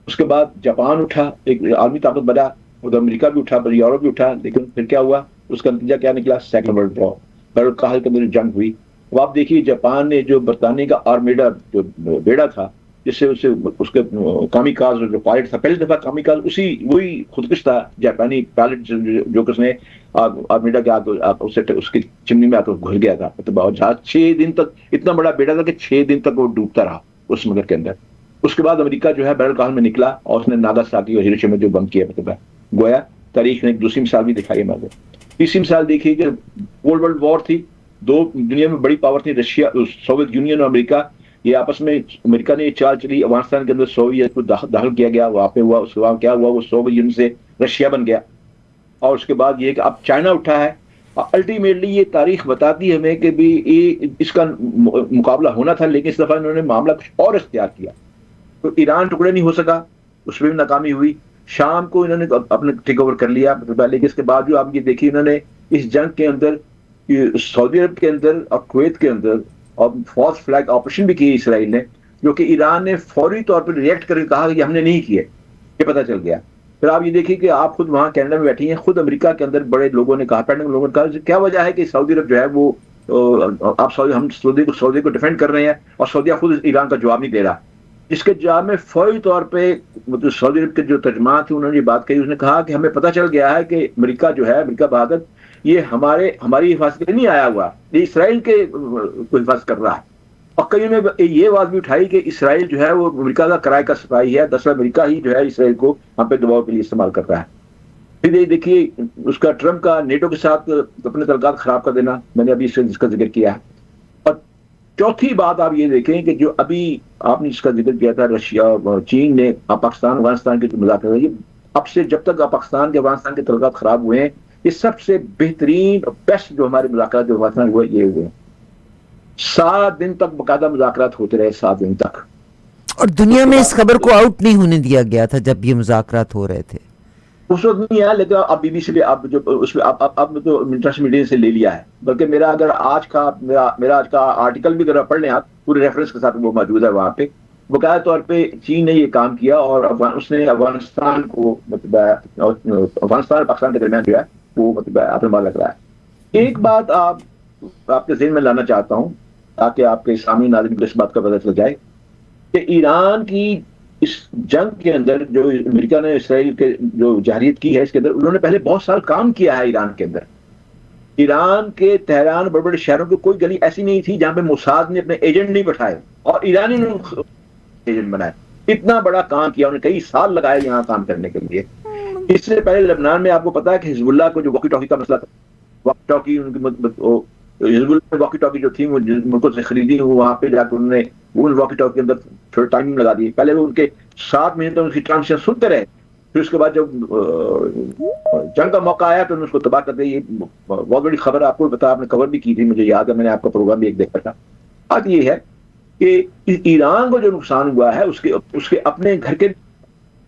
اس کے بعد جاپان اٹھا, ایک عالمی طاقت بنا, اور امریکہ بھی اٹھا, یورپ بھی اٹھا, لیکن پھر کیا ہوا؟ اس کا نتیجہ کیا نکلا؟ Second world war. بین القاہل کے اندر جنگ ہوئی. اب آپ دیکھیے جاپان نے جو برطانیہ کا آرمیڈا جو بیڑا تھا, جس سے اس کے کامیکاز جو پائلٹ تھا, پہلی دفعہ کامیکاز وہی خودکش تھا جاپانی پائلٹ جو کس نے آرمیڈا کے اس کی چمنی میں آ کر گھل گیا تھا. جہاز 6 دن تک, اتنا بڑا بیڑا تھا کہ 6 دن تک وہ ڈوبتا رہا اس سمندر کے اندر. اس کے بعد امریکہ جو ہے بین القاہل میں نکلا اور اس نے ناگاساکی اور ہیروشیما میں جو بم کیا, مطلب گویا تاریخ نے ایک دوسری مثال بھی دکھائی ہے. تیسری مثال دیکھیے کہ ورلڈ وار تھی, دو دنیا میں بڑی پاور تھی, رشیا, سوویت یونین اور امریکہ. یہ آپس میں امریکہ نے یہ چال چلی, افغانستان کے اندر سوویت کو داخل کیا گیا, وہاں پہ ہوا. اس کے بعد کیا ہوا؟ وہ سوویت یونین سے رشیا بن گیا. اور اس کے بعد یہ کہ اب چائنا اٹھا ہے. الٹیمیٹلی یہ تاریخ بتاتی ہے ہمیں کہ بھی اس کا مقابلہ ہونا تھا, لیکن اس دفعہ انہوں نے معاملہ کچھ اور اختیار کیا. تو ایران ٹکڑے نہیں ہو سکا, اس میں بھی ناکامی ہوئی. شام کو انہوں نے اپنے ٹیک اوور کر لیا, لیکن اس کے بعد جو آپ یہ دیکھیے انہوں نے اس جنگ کے اندر سعودی عرب کے اندر اور کویت کے اندر اور فالس فلیگ آپریشن بھی کی اسرائیل نے, جو کہ ایران نے فوری طور پر ریئیکٹ کر کے کہا کہ ہم نے نہیں کیے, یہ پتہ چل گیا. پھر آپ یہ دیکھیے کہ آپ خود وہاں کینیڈا میں بیٹھی ہیں, خود امریکہ کے اندر بڑے لوگوں نے کہا, پینٹاگن لوگوں نے کہا کیا وجہ ہے کہ سعودی عرب جو ہے وہ آپ ہم سعودی کو ڈیفینڈ کر رہے ہیں اور سعودیہ خود ایران کا جواب نہیں دے رہا. جس کے جواب میں فوری طور پہ مطلب سعودی عرب کے جو ترجمان تھے انہوں نے یہ بات کہی. اس نے کہا کہ ہمیں پتہ چل گیا ہے کہ امریکہ جو ہے, امریکہ بہادر, یہ ہماری حفاظت کے لیے نہیں آیا ہوا, یہ اسرائیل کے کو حفاظت کر رہا ہے. اور کئی نے یہ بات بھی اٹھائی کہ اسرائیل جو ہے وہ امریکہ کا کرائے کا سپاہی ہے, دراصل امریکہ ہی جو ہے اسرائیل کو ہم پہ دباؤ کے لیے استعمال کر رہا ہے. پھر یہ دیکھیے اس کا ٹرمپ کا نیٹو کے ساتھ اپنے تعلقات خراب کر دینا, میں نے ابھی اس کا ذکر کیا ہے. اور چوتھی بات آپ یہ دیکھیں کہ جو ابھی آپ نے اس کا ذکر کیا تھا, رشیا چین نے پاکستان افغانستان کے جو مذاکرات, یہ اب سے جب تک پاکستان کے افغانستان کے تعلقات خراب ہوئے ہیں, یہ سب سے بہترین اور بیسٹ جو ہمارے مذاکرات جو افغانستان ہوئے یہ ہوئے. 7 دن تک باقاعدہ مذاکرات ہوتے رہے, 7 دن تک. اور دنیا میں اس خبر کو آؤٹ نہیں ہونے دیا گیا تھا جب یہ مذاکرات ہو رہے تھے. اس وقت نہیں ہے, لیکن اب بی بی سی پہ آپ جو اس میں اب تو انٹرنیشنل میڈیا سے لے لیا ہے. بلکہ میرا اگر آج کا آرٹیکل بھی اگر پڑھ لیں آپ پورے ریفرنس کے ساتھ, وہ موجود ہے وہاں پہ. باقاعدہ طور پہ چین نے یہ کام کیا اور اس نے افغانستان کو مطلب افغانستان اور پاکستان کے درمیان جو ہے وہ مطلب اپنا مال لگ رہا ہے. ایک بات آپ کے ذہن میں لانا چاہتا ہوں تاکہ آپ کے سامعین ناظرین کو اس بات کا پتہ چل جائے کہ ایران کی اس جنگ کے اندر جو امریکہ نے اسرائیل کے جو جارحیت کی ہے, اس کے اندر انہوں نے پہلے بہت سال کام کیا ہے ایران کے اندر. ایران کے تہران بڑے بڑے شہروں کی کوئی گلی ایسی نہیں تھی جہاں پہ موساد نے اپنے ایجنٹ نہیں بٹھائے, اور ایرانی نے ایجنٹ بنائے. اتنا بڑا کام کیا, انہوں نے کئی سال لگائے یہاں کام کرنے کے لیے. اس سے پہلے لبنان میں آپ کو پتا ہے کہ حزب اللہ کو جو واکی ٹاکی کا مسئلہ تھا, واکی ٹاکی حزب اللہ واکی ٹاکی جو تھی وہ ملکوں سے خریدی, وہاں پہ جا کے انہوں نے وہ واکی ٹاکی کے اندر تھوڑا ٹائم لگا دی. پہلے وہ ان کے 7 مہینے تک ان کی ٹرانسمیشن سنتے رہے, پھر اس کے بعد جب جنگ کا موقع آیا تو انہوں نے اس کو تباہ کر دیا. یہ بہت بڑی خبر آپ کو بتا, آپ نے کور بھی کی تھی, مجھے یاد ہے, میں نے آپ کا پروگرام بھی ایک دیکھا تھا. اب یہ ہے کہ ایران کو جو نقصان ہوا ہے اس کے اپنے گھر کے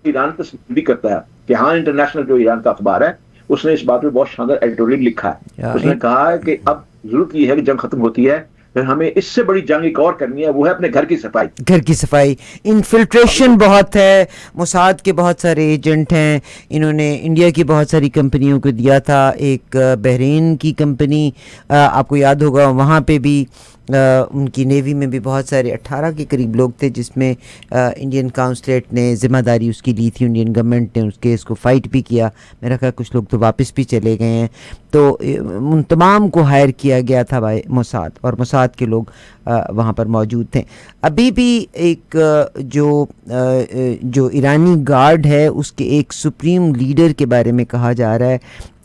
ایران تصویر بھی کرتا ہے کہ ہاں انٹرنیشنل جو ایران کا اخبار ہے اس نے اس بات میں بہت شاندار ایڈیٹوریل لکھا ہے. اس نے کہا ہے کہ اب ضرورت یہ ہے کہ جنگ ختم ہوتی ہے, پھر ہمیں اس سے بڑی جنگ ایک اور کرنی ہے, وہ ہے اپنے گھر کی صفائی. گھر کی صفائی. انفلٹریشن بہت ہے, موساد کے بہت سارے ایجنٹ ہیں, انہوں نے انڈیا کی بہت ساری کمپنیوں کو دیا تھا. ایک بحرین کی کمپنی آپ کو یاد ہوگا, وہاں پہ بھی ان کی نیوی میں بھی بہت سارے 18 کے قریب لوگ تھے, جس میں انڈین کاؤنسلیٹ نے ذمہ داری اس کی لی تھی, انڈین گورنمنٹ نے اس کیس کو فائٹ بھی کیا. میرا خیال کچھ لوگ تو واپس بھی چلے گئے ہیں. تو ان تمام کو ہائر کیا گیا تھا بھائی موساد, اور موساد کے لوگ وہاں پر موجود تھے. ابھی بھی ایک جو ایرانی گارڈ ہے اس کے ایک سپریم لیڈر کے بارے میں کہا جا رہا ہے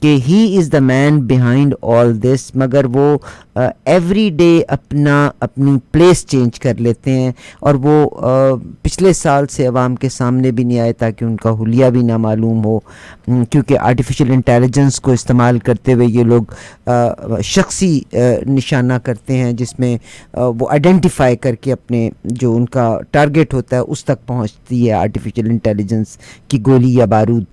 کہ ہی از دا مین بیہائنڈ آل دس, مگر وہ ایوری ڈے اپنی پلیس چینج کر لیتے ہیں, اور وہ پچھلے سال سے عوام کے سامنے بھی نہیں آئے تاکہ ان کا حلیہ بھی نہ معلوم ہو, کیونکہ آرٹیفیشیل انٹیلیجنس کو استعمال کرتے ہوئے یہ لوگ شخصی نشانہ کرتے ہیں, جس میں وہ آئیڈینٹیفائی کر کے اپنے جو ان کا ٹارگیٹ ہوتا ہے اس تک پہنچتی ہے آرٹیفیشیل انٹیلیجنس کی گولی یا بارود.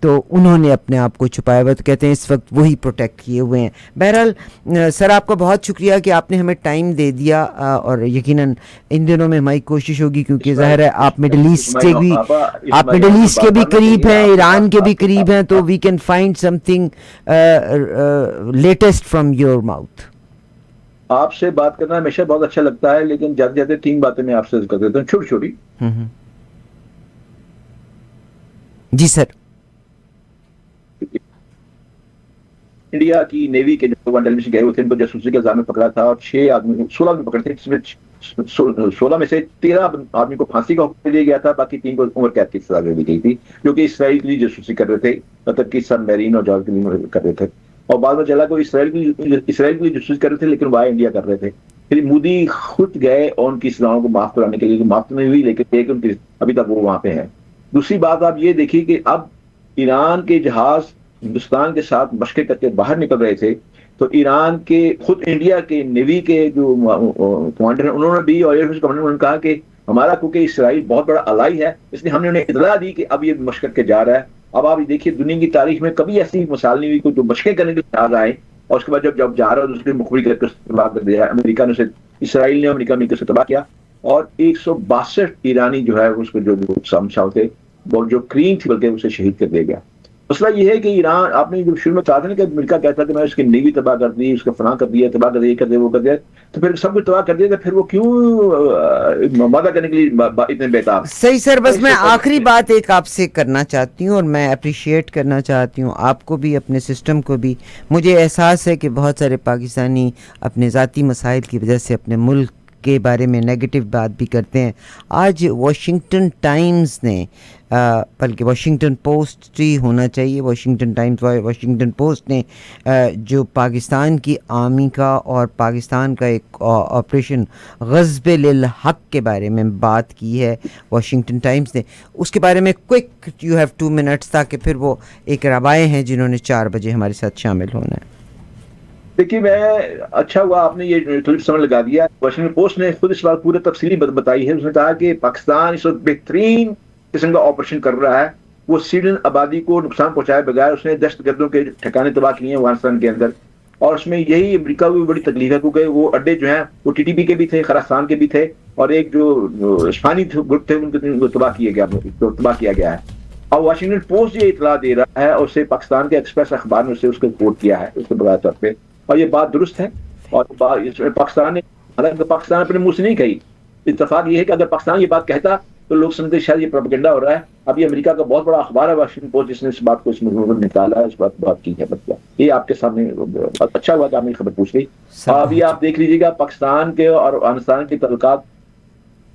تو انہوں نے اپنے آپ کو چھپایا ہوا, تو کہتے ہیں اس وقت وہی پروٹیکٹ کیے ہوئے ہیں. بہرحال سر آپ کا بہت شکریہ کہ آپ نے ہمیں ٹائم دے دیا, اور یقیناً ان دنوں میں ہماری کوشش ہوگی, کیونکہ ظاہر ہے آپ مڈل ایسٹ کے بھی قریب ہیں, ایران کے بھی قریب ہیں, تو we can find something latest from your mouth. آپ سے بات کرنا ہمیشہ بہت اچھا لگتا ہے, لیکن جاتے جاتے 3 باتیں میں آپ سے کر دیتا ہوں, چھوٹی چھوٹی. جی سر. انڈیا کی نیوی کے جو ون ٹیلیویژن گئے ہوئے تھے, ان کو جاسوسی کے الزام میں پکڑا تھا, اور 16 آدمی پکڑے تھے, جس میں 16 میں سے 13 آدمی کو پھانسی کا حکم دیا گیا تھا, باقی 3 کو عمر قید کی سزا دے دی گئی تھی, جو کہ اسرائیل کے لیے جاسوسی کر رہے تھے, مطلب کہ سب میرین اور جارج کے لیے کر رہے تھے. اور بعد میں چلا کہ اسرائیل کے لیے جاسوسی کر رہے تھے, لیکن وہ انڈیا کر رہے تھے. پھر مودی خود گئے اور ان کی سزاؤں کو معاف کرانے کے لیے, معاف تو نہیں ہوئی, لیکن ابھی تک وہ وہاں پہ ہیں. دوسری بات آپ یہ دیکھیے کہ اب ایران کے جہاز ہندوستان کے ساتھ مشقیں کر کے باہر نکل رہے تھے, تو ایران کے خود انڈیا کے نیوی کے جو کمانڈر ہیں, انہوں نے بھی, اور ایئر فورس کمانڈر نے کہا کہ ہمارا کیونکہ اسرائیل بہت بڑا الائی ہے, اس لیے ہم نے انہیں اطلاع دی کہ اب یہ مشق کر کے جا رہا ہے. اب آپ دیکھیے دنیا کی تاریخ میں کبھی ایسی مثال نہیں ہوئی کہ جو مشقیں کرنے کے لیے جہاز آئے اور اس کے بعد جب جا رہا ہے دوسرے مخبری کر کے تباہ کر دیا. امریکہ نے اسے, اسرائیل نے امریکہ میں اسے تباہ کیا, اور 162 ایرانی جو ہے اس کو جو سمجھاؤ تھے اور جو کریم تھی بلکہ اسے شہید کر دیا گیا. مسئلہ یہ ہے کہ ایران, آپ نے جو شروع میں کہا تھا نا کہ امریکہ کہتا کہ میں اس کی نیوی تباہ کر دی, اس کا فلاں کر دیا, تباہ کر دیا, یہ کر دیا, وہ کر دیا, تو پھر سب کچھ تباہ کر دیا, تو پھر وہ کیوں مدد کرنے کے لیے اتنے بیتاب. صحیح سر, بس میں آخری بات ایک آپ سے کرنا چاہتی ہوں, اور میں اپریشیٹ کرنا چاہتی ہوں آپ کو بھی, اپنے سسٹم کو بھی. مجھے احساس ہے کہ بہت سارے پاکستانی اپنے ذاتی مسائل کی وجہ سے اپنے ملک کے بارے میں نیگیٹو بات بھی کرتے ہیں. آج واشنگٹن ٹائمز نے, بلکہ واشنگٹن پوسٹ ہی ہونا چاہیے, واشنگٹن ٹائمز, واشنگٹن پوسٹ نے جو پاکستان کی آرمی کا اور پاکستان کا ایک آپریشن غضب للحق کے بارے میں بات کی ہے. واشنگٹن ٹائمز نے اس کے بارے میں کوئک, یو ہیو 2 منٹس, تاکہ پھر وہ ایک روایے ہیں جنہوں نے 4 بجے ہمارے ساتھ شامل ہونا ہے. دیکھیے میں, اچھا ہوا آپ نے یہ تھوڑی سمجھ لگا دیا. واشنگٹن پوسٹ نے خود اس بات پورے تفصیلی بتائی ہے. اس نے کہا کہ پاکستان اس وقت بہترین قسم کا آپریشن کر رہا ہے. وہ سیڈن آبادی کو نقصان پہنچائے بغیر اس نے دہشت گردوں کے ٹھکانے تباہ کیے ہیں افغانستان کے اندر, اور اس میں یہی امریکہ کو بھی بڑی تکلیف ہے, کیونکہ وہ اڈے جو ہیں وہ ٹی ٹی پی کے بھی تھے, خراسان کے بھی تھے, اور ایک جو اسپانی گروپ تھے ان کو تباہ کیا گیا ہے. اور واشنگٹن پوسٹ یہ اطلاع دے رہا ہے, اور اسے پاکستان کے ایکسپریس اخبار نے اسے اس کو رپورٹ کیا ہے اس کے بغیر طور پہ, اور یہ بات درست ہے. اور پاکستان نے, حالانکہ پاکستان اپنے منہ سے نہیں کہی, اتفاق یہ ہے کہ اگر پاکستان یہ بات کہتا تو لوگ سمجھتے شاید یہ پروپیگنڈا ہو رہا ہے. اب یہ امریکہ کا بہت بڑا اخبار ہے واشنگٹن پوسٹ, جس نے اس بات کو اس میں نکالا ہے, اس بات کی ہے. یہ آپ کے سامنے اچھا ہوا کہ آپ نے خبر پوچھ لی. ابھی آپ دیکھ لیجیے گا پاکستان کے اور افغانستان کے تعلقات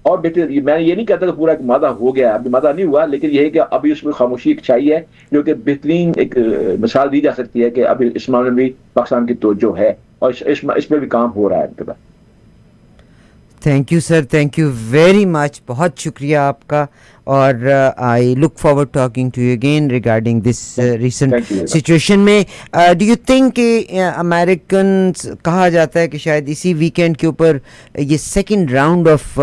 اور بہتر. میں یہ نہیں کہتا کہ پورا ایک مادہ ہو گیا, ابھی مادہ نہیں ہوا, لیکن یہ ہے کہ ابھی اس میں خاموشی ایک چاہیے ہے, جو کہ بہترین ایک مثال دی جا سکتی ہے کہ ابھی اس معاملے میں بھی پاکستان کی توجہ ہے, اور اس میں بھی کام ہو رہا ہے. Thank you sir, thank you very much, بہت شکریہ آپ کا, اور I look forward talking to you again regarding this recent situation میں. ڈو یو تھنک کہ امریکنس, کہا جاتا ہے کہ شاید اسی ویکینڈ کے اوپر یہ سیکنڈ راؤنڈ آف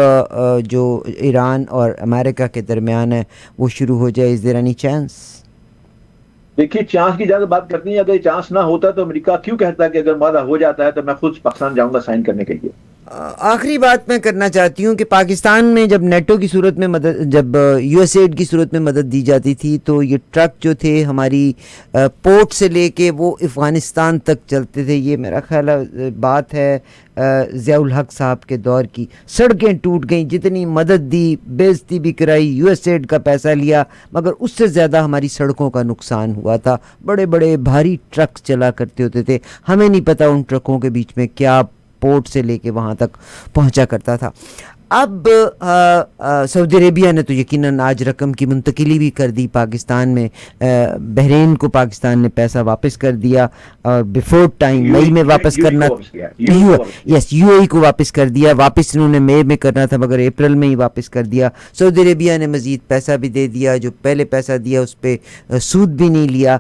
جو ایران اور امریکہ کے درمیان ہے وہ شروع ہو جائے, از دیر اینی چانس؟ دیکھیے چانس کی زیادہ بات کرتے ہیں, اگر چانس نہ ہوتا تو امریکہ کیوں کہتا ہے کہ اگر معاہدہ ہو جاتا ہے تو میں خود پاکستان جاؤں گا سائن کرنے کے لیے. آخری بات میں کرنا چاہتی ہوں کہ پاکستان میں جب نیٹو کی صورت میں مدد, جب یو ایس ایڈ کی صورت میں مدد دی جاتی تھی, تو یہ ٹرک جو تھے ہماری پورٹ سے لے کے وہ افغانستان تک چلتے تھے. یہ میرا خیال ہے بات ہے ضیاء الحق صاحب کے دور کی. سڑکیں ٹوٹ گئیں, جتنی مدد دی, بےعزتی بھی کرائی, یو ایس ایڈ کا پیسہ لیا, مگر اس سے زیادہ ہماری سڑکوں کا نقصان ہوا تھا. بڑے بڑے بھاری ٹرک چلا کرتے ہوتے تھے, ہمیں نہیں پتہ ان ٹرکوں کے بیچ میں کیا پورٹ سے لے کے وہاں تک پہنچا کرتا تھا. اب سعودی عربیہ نے تو یقیناً آج رقم کی منتقلی بھی کر دی پاکستان میں. بحرین کو پاکستان نے پیسہ واپس کر دیا اور بیفور ٹائم مئی میں واپس کرنا, یس یو اے کو واپس کر دیا. واپس انہوں نے مئی میں کرنا تھا مگر اپریل میں ہی واپس کر دیا. سعودی عربیہ نے مزید پیسہ بھی دے دیا, جو پہلے پیسہ دیا اس پہ سود بھی نہیں لیا.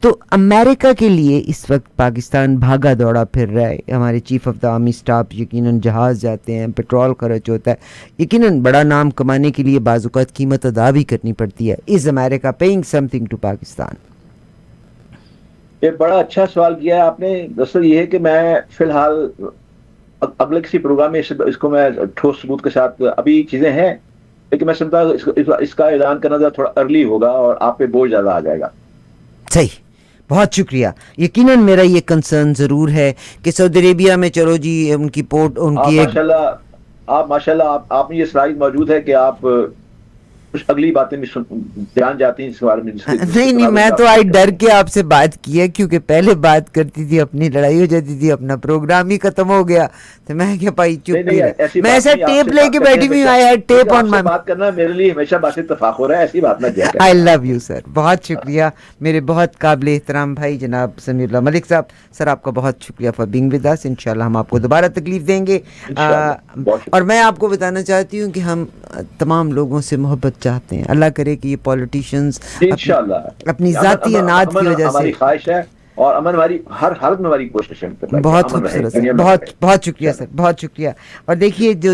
تو امریکہ کے لیے اس وقت پاکستان بھاگا دوڑا پھر رہا ہے. ہمارے chief of the army staff یقیناً جہاز جاتے ہیں, پیٹرول خرچ ہوتا ہے, یقیناً بڑا نام کمانے کے لیے بعض اوقات قیمت ادا بھی کرنی پڑتی ہے. Is America paying something to Pakistan? یہ بڑا اچھا سوال کیا ہے آپ نے. دراصل یہ ہے کہ میں فی الحال اگلے کسی پروگرام میں اس کو میں ٹھوس ثبوت کے ساتھ, ابھی چیزیں ہیں لیکن میں سمجھتا ہوں اس کا اعلان کرنا تھوڑا ارلی ہوگا اور آپ پہ بوجھ زیادہ آ جائے گا. صحیح, بہت شکریہ. یقیناً میرا یہ کنسرن ضرور ہے کہ سعودی عربیہ میں چلو جی ان کی پورٹ, ان کی ماشاءاللہ آپ میں یہ صلاحیت موجود ہے کہ آپ کچھ اگلی باتیں بھی جان جاتی ہیں اس بارے میں. نہیں, میں تو آئی ڈر کے آپ سے بات کی ہے کیونکہ پہلے بات کرتی تھی اپنی لڑائی ہو جاتی تھی, اپنا پروگرام ہی ختم ہو گیا تو میں کیا پائی چپ ہی رہا. میں ایسا ٹیپ لے کے بیٹھی ہوئی, آئی ہیڈ ٹیپ آن مائی. بات کرنا میرے لیے ہمیشہ بات اتفاق ہو رہا ہے, ایسی بات نہ کیا. آئی لو یو سر, بہت شکریہ میرے بہت قابل احترام بھائی جناب سمیع اللہ ملک صاحب. سر آپ کا بہت شکریہ فار بینگ ود اس. انشاءاللہ ہم آپ کو دوبارہ تکلیف دیں گے. اور میں آپ کو بتانا چاہتی ہوں کہ ہم تمام لوگوں سے محبت چاہتے ہیں. اللہ کرے کہ یہ پولیٹیشینز اپنی ذاتی اناد کی وجہ سے, ہماری خواہش ہے اور امن ہماری ہر حالت میں ہماری کوشش ہے. بہت خوبصورت سر, بہت شکریہ سر, بہت شکریہ. اور دیکھیے جو